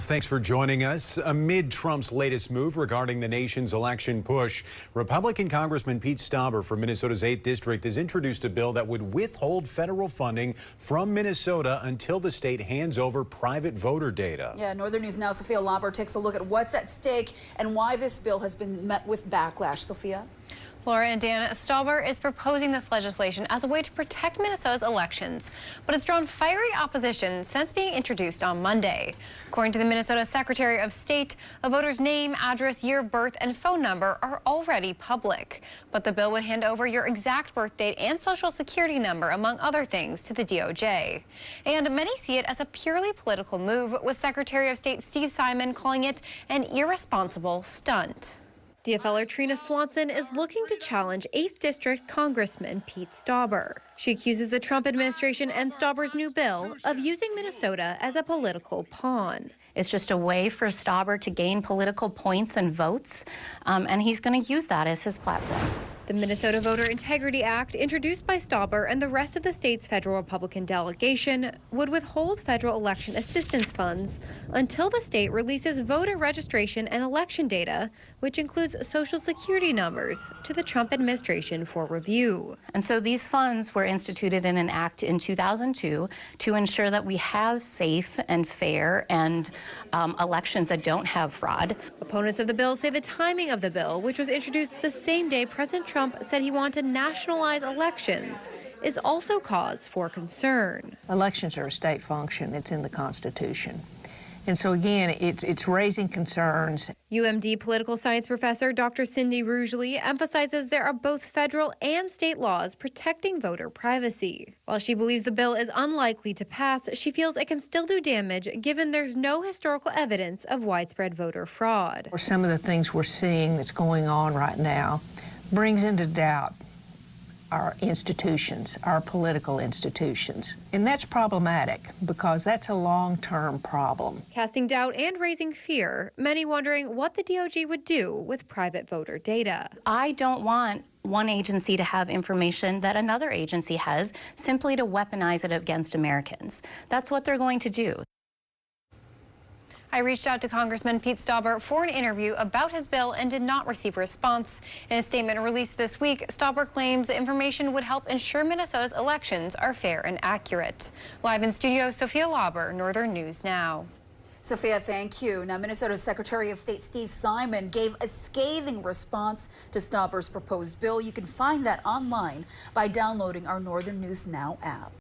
Thanks for joining us. Amid Trump's latest move regarding the nation's election push, Republican Congressman Pete Stauber from Minnesota's 8th District has introduced a bill that would withhold federal funding from Minnesota until the state hands over private voter data. Yeah, Northern News Now, Sophia Lauber takes a look at what's at stake and why this bill has been met with backlash. Sophia? Laura and Dan, Stauber is proposing this legislation as a way to protect Minnesota's elections, but it's drawn fiery opposition since being introduced on Monday. According to the Minnesota Secretary of State, a voter's name, address, year of birth, and phone number are already public. But the bill would hand over your exact birth date and social security number, among other things, to the DOJ. And many see it as a purely political move, with Secretary of State Steve Simon calling it an irresponsible stunt. DFLer Trina Swanson is looking to challenge 8th District Congressman Pete Stauber. She accuses the Trump administration and Stauber's new bill of using Minnesota as a political pawn. It's just a way for Stauber to gain political points and votes, and he's going to use that as his platform. The Minnesota Voter Integrity Act, introduced by Stauber and the rest of the state's federal Republican delegation, would withhold federal election assistance funds until the state releases voter registration and election data, which includes social security numbers, to the Trump administration for review. And so these funds were instituted in an act in 2002 to ensure that we have safe and fair and elections that don't have fraud. Opponents of the bill say the timing of the bill, which was introduced the same day President Trump said he wanted to nationalize elections, is also cause for concern. Elections are a state function. It's in the Constitution. And so, again, it's raising concerns. UMD political science professor Dr. Cindy Rugeley emphasizes there are both federal and state laws protecting voter privacy. While she believes the bill is unlikely to pass, she feels it can still do damage given there's no historical evidence of widespread voter fraud. Some of the things we're seeing that's going on right now brings into doubt our institutions, our political institutions. And that's problematic because that's a long-term problem. Casting doubt and raising fear, many wondering what the DOJ would do with private voter data. I don't want one agency to have information that another agency has simply to weaponize it against Americans. That's what they're going to do. I reached out to Congressman Pete Stauber for an interview about his bill and did not receive a response. In a statement released this week, Stauber claims the information would help ensure Minnesota's elections are fair and accurate. Live in studio, Sophia Lauber, Northern News Now. Sophia, thank you. Now, Minnesota's Secretary of State Steve Simon gave a scathing response to Stauber's proposed bill. You can find that online by downloading our Northern News Now app.